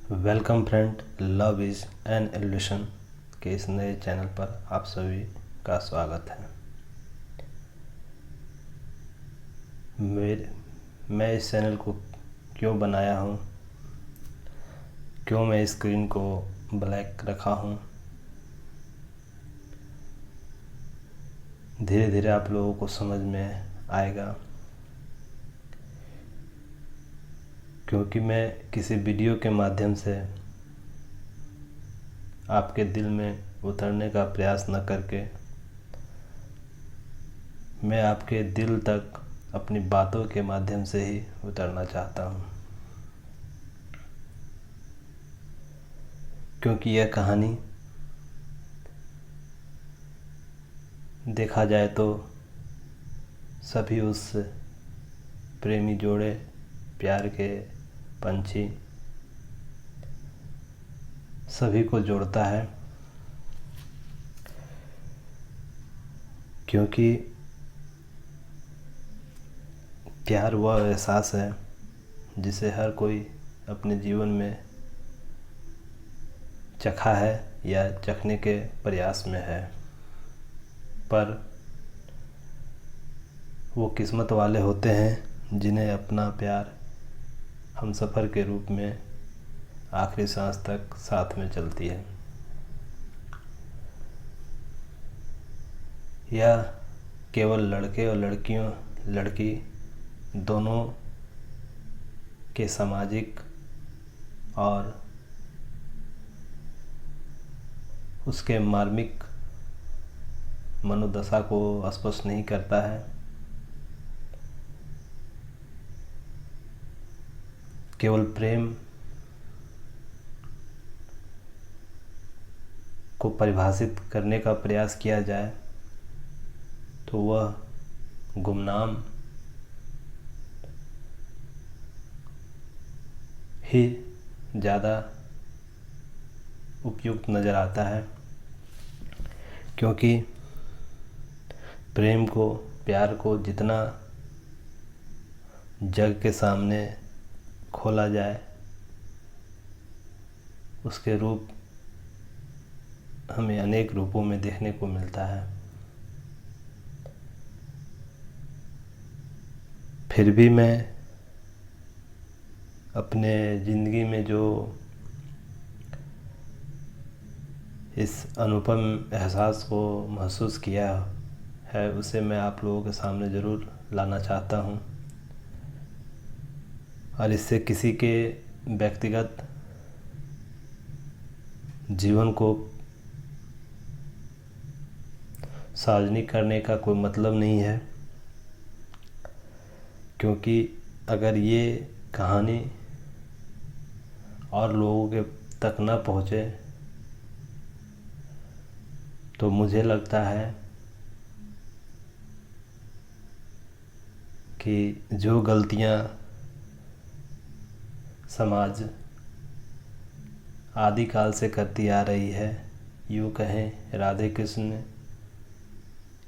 Welcome friend, love is an illusion के इस नए चैनल पर आप सभी का स्वागत है। मैं इस चैनल को क्यों बनाया हूँ, क्यों मैं स्क्रीन को ब्लैक रखा हूँ, धीरे धीरे आप लोगों को समझ में आएगा। क्योंकि मैं किसी वीडियो के माध्यम से आपके दिल में उतरने का प्रयास न करके मैं आपके दिल तक अपनी बातों के माध्यम से ही उतरना चाहता हूँ। क्योंकि यह कहानी देखा जाए तो सभी उस प्रेमी जोड़े, प्यार के पंछी सभी को जोड़ता है। क्योंकि प्यार वह एहसास है जिसे हर कोई अपने जीवन में चखा है या चखने के प्रयास में है, पर वो किस्मत वाले होते हैं जिन्हें अपना प्यार हमसफ़र के रूप में आखिरी सांस तक साथ में चलती है। यह केवल लड़के और लड़की दोनों के सामाजिक और उसके मार्मिक मनोदशा को स्पष्ट नहीं करता है। केवल प्रेम को परिभाषित करने का प्रयास किया जाए तो वह गुमनाम ही ज़्यादा उपयुक्त नज़र आता है। क्योंकि प्रेम को, प्यार को जितना जग के सामने खोला जाए उसके रूप हमें अनेक रूपों में देखने को मिलता है। फिर भी मैं अपने ज़िंदगी में जो इस अनुपम एहसास को महसूस किया है उसे मैं आप लोगों के सामने ज़रूर लाना चाहता हूँ। और इससे किसी के व्यक्तिगत जीवन को सार्वजनिक करने का कोई मतलब नहीं है। क्योंकि अगर ये कहानी और लोगों के तक न पहुँचे तो मुझे लगता है कि जो गलतियाँ समाज आदिकाल से करती आ रही है, यूँ कहें राधे कृष्ण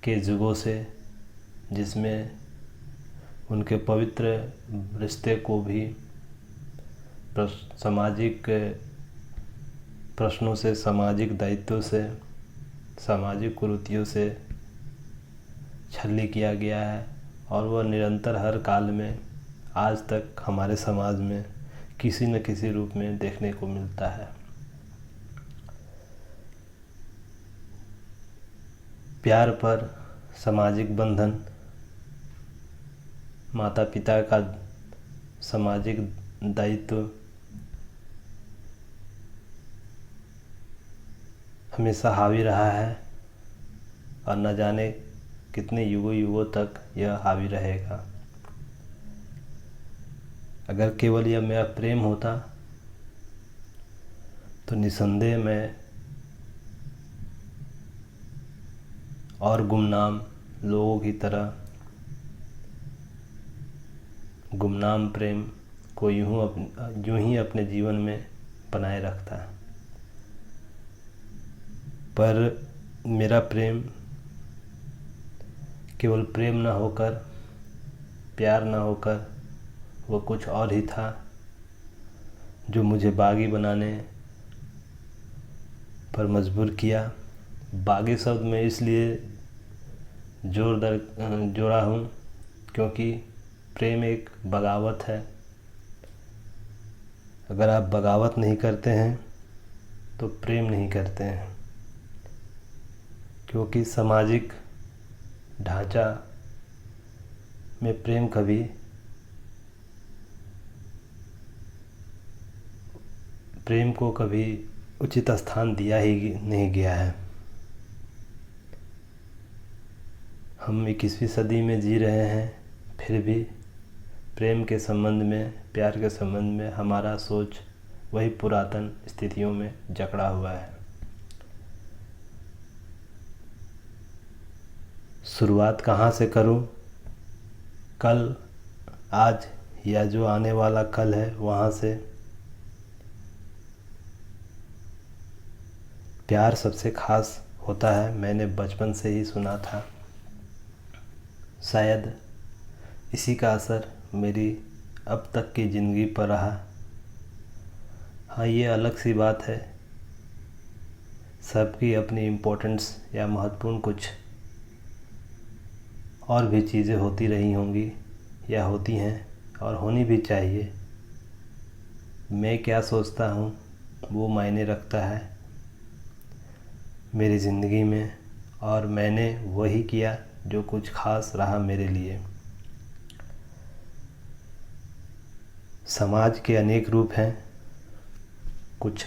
के जुगों से, जिसमें उनके पवित्र रिश्ते को भी सामाजिक प्रश्नों से, सामाजिक दायित्वों से, सामाजिक कुरीतियों से छलनी किया गया है। और वह निरंतर हर काल में आज तक हमारे समाज में किसी न किसी रूप में देखने को मिलता है। प्यार पर सामाजिक बंधन, माता पिता का सामाजिक दायित्व हमेशा हावी रहा है और न जाने कितने युगों तक यह हावी रहेगा। अगर केवल यह मेरा प्रेम होता तो निसंदेह मैं और गुमनाम लोगों की तरह गुमनाम प्रेम को यूं ही अपने जीवन में बनाए रखता है। पर मेरा प्रेम केवल प्रेम न होकर, प्यार न होकर, वो कुछ और ही था जो मुझे बागी बनाने पर मजबूर किया। बागी शब्द मैं इसलिए जोड़ा हूँ क्योंकि प्रेम एक बगावत है। अगर आप बगावत नहीं करते हैं तो प्रेम नहीं करते हैं, क्योंकि सामाजिक ढांचा में प्रेम को कभी उचित स्थान दिया ही नहीं गया है। हम 21वीं सदी में जी रहे हैं, फिर भी प्रेम के संबंध में, प्यार के संबंध में हमारा सोच वही पुरातन स्थितियों में जकड़ा हुआ है। शुरुआत कहाँ से करूँ? कल, आज या जो आने वाला कल है वहाँ से। प्यार सबसे ख़ास होता है, मैंने बचपन से ही सुना था। शायद इसी का असर मेरी अब तक की ज़िंदगी पर रहा। हाँ, ये अलग सी बात है, सबकी अपनी इम्पोर्टेंस या महत्वपूर्ण कुछ और भी चीज़ें होती रही होंगी या होती हैं और होनी भी चाहिए। मैं क्या सोचता हूँ वो मायने रखता है मेरी ज़िंदगी में, और मैंने वही किया जो कुछ ख़ास रहा मेरे लिए। समाज के अनेक रूप हैं, कुछ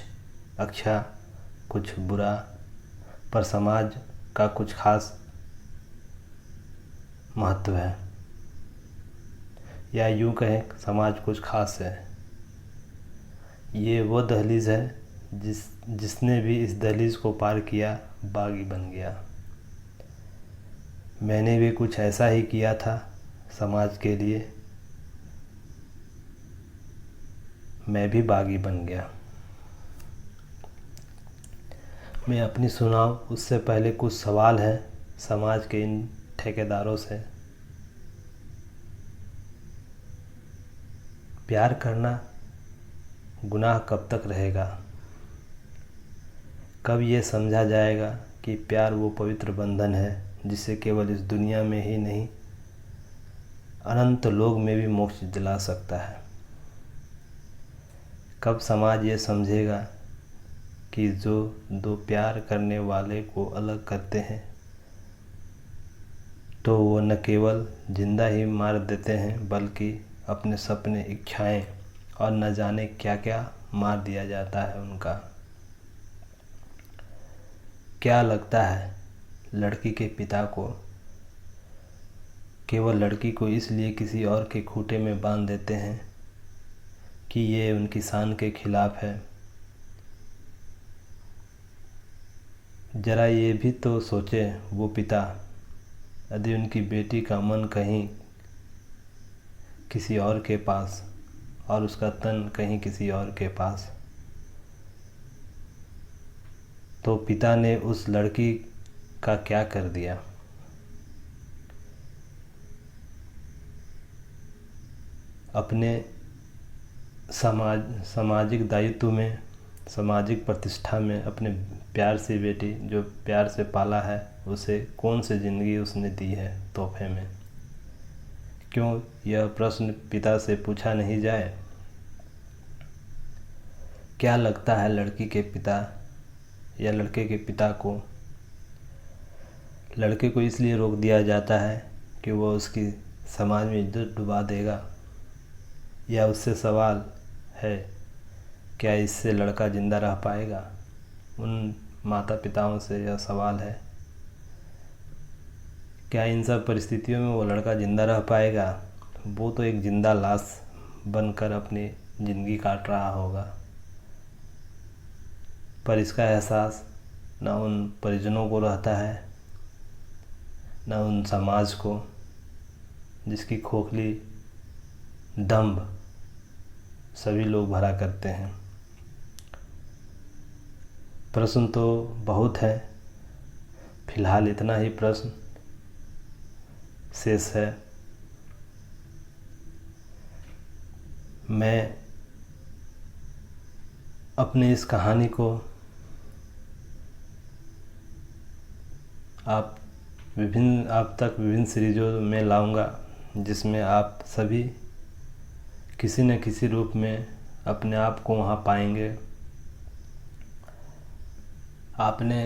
अच्छा, कुछ बुरा, पर समाज का कुछ ख़ास महत्व है, या यूँ कहें समाज कुछ ख़ास है। ये वो दहलीज़ है जिसने भी इस दहलीज़ को पार किया बागी बन गया। मैंने भी कुछ ऐसा ही किया था समाज के लिए, मैं भी बागी बन गया। मैं अपनी सुनाऊं उससे पहले कुछ सवाल हैं समाज के इन ठेकेदारों से। प्यार करना गुनाह कब तक रहेगा? कब ये समझा जाएगा कि प्यार वो पवित्र बंधन है जिसे केवल इस दुनिया में ही नहीं, अनंत लोक में भी मोक्ष दिला सकता है? कब समाज ये समझेगा कि जो दो प्यार करने वाले को अलग करते हैं तो वो न केवल जिंदा ही मार देते हैं बल्कि अपने सपने, इच्छाएं और न जाने क्या क्या मार दिया जाता है उनका। क्या लगता है लड़की के पिता को केवल लड़की को इसलिए किसी और के खूंटे में बांध देते हैं कि ये उनकी शान के खिलाफ है? ज़रा ये भी तो सोचे वो पिता, यदि उनकी बेटी का मन कहीं किसी और के पास और उसका तन कहीं किसी और के पास, तो पिता ने उस लड़की का क्या कर दिया? अपने सामाजिक दायित्व में, सामाजिक प्रतिष्ठा में अपने प्यार से बेटी जो प्यार से पाला है उसे कौन सी ज़िंदगी उसने दी है तोहफे में? क्यों यह प्रश्न पिता से पूछा नहीं जाए? क्या लगता है लड़की के पिता या लड़के के पिता को लड़के को इसलिए रोक दिया जाता है कि वह उसकी समाज में इज्जत डुबा देगा? या उससे सवाल है क्या इससे लड़का ज़िंदा रह पाएगा? उन माता पिताओं से यह सवाल है, क्या इन सब परिस्थितियों में वो लड़का ज़िंदा रह पाएगा? वो तो एक ज़िंदा लाश बनकर अपनी ज़िंदगी काट रहा होगा। पर इसका एहसास न उन परिजनों को रहता है, न उन समाज को जिसकी खोखली दंभ सभी लोग भरा करते हैं। प्रश्न तो बहुत है, फिलहाल इतना ही प्रश्न शेष है। मैं अपनी इस कहानी को आप तक विभिन्न सीरीज़ों में लाऊंगा, जिसमें आप सभी किसी न किसी रूप में अपने आप को वहाँ पाएंगे। आपने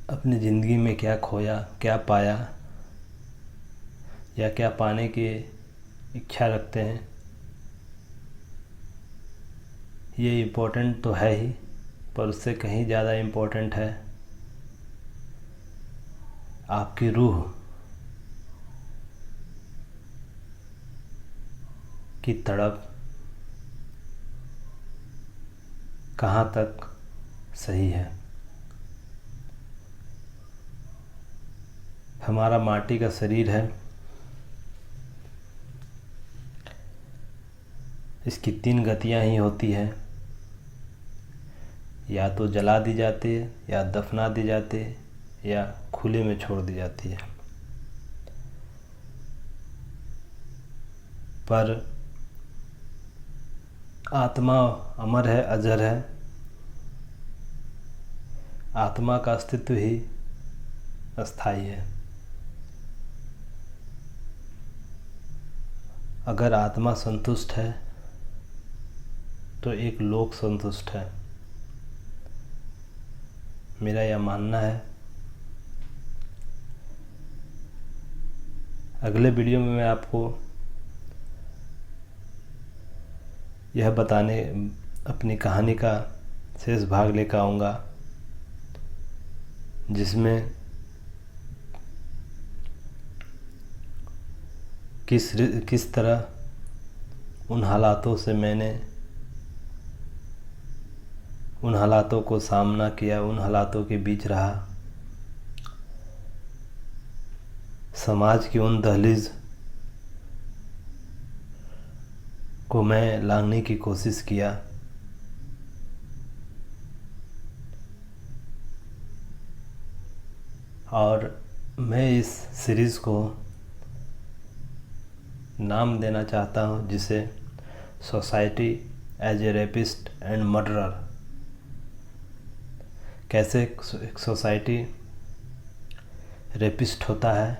अपनी ज़िंदगी में क्या खोया, क्या पाया, या क्या पाने की इच्छा रखते हैं, ये इम्पोर्टेंट तो है ही, पर उससे कहीं ज़्यादा इम्पोर्टेंट है आपकी रूह की तड़प कहाँ तक सही है। हमारा माटी का शरीर है, इसकी 3 गतियाँ ही होती हैं, या तो जला दी जाती है, या दफना दी जाती है, या खुले में छोड़ दी जाती है। पर आत्मा अमर है, अजर है। आत्मा का अस्तित्व ही अस्थाई है। अगर आत्मा संतुष्ट है तो एक लोक संतुष्ट है, मेरा यह मानना है। अगले वीडियो में मैं आपको यह बताने अपनी कहानी का शेष भाग लेकर आऊँगा, जिसमें किस तरह उन हालातों से मैंने उन हालातों को सामना किया, उन हालातों के बीच रहा, समाज की उन दहलीज को मैं लांघने की कोशिश किया। और मैं इस सीरीज़ को नाम देना चाहता हूँ, जिसे society as a rapist and murderer. कैसे एक सोसाइटी रेपिस्ट होता है,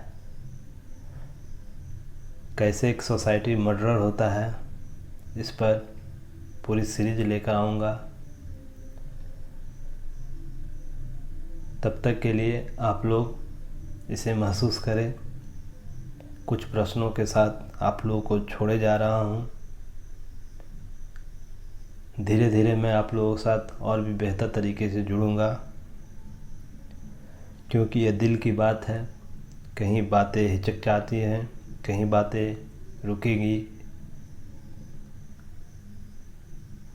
कैसे एक सोसाइटी मर्डरर होता है, इस पर पूरी सीरीज लेकर आऊँगा। तब तक के लिए आप लोग इसे महसूस करें। कुछ प्रश्नों के साथ आप लोगों को छोड़े जा रहा हूँ। धीरे धीरे मैं आप लोगों के साथ और भी बेहतर तरीके से जुड़ूंगा, क्योंकि यह दिल की बात है। कहीं बातें हिचकचाती हैं, कहीं बातें रुकेगी,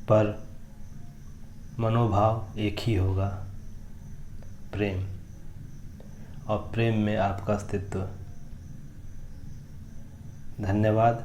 पर मनोभाव एक ही होगा, प्रेम। और प्रेम में आपका अस्तित्व। धन्यवाद।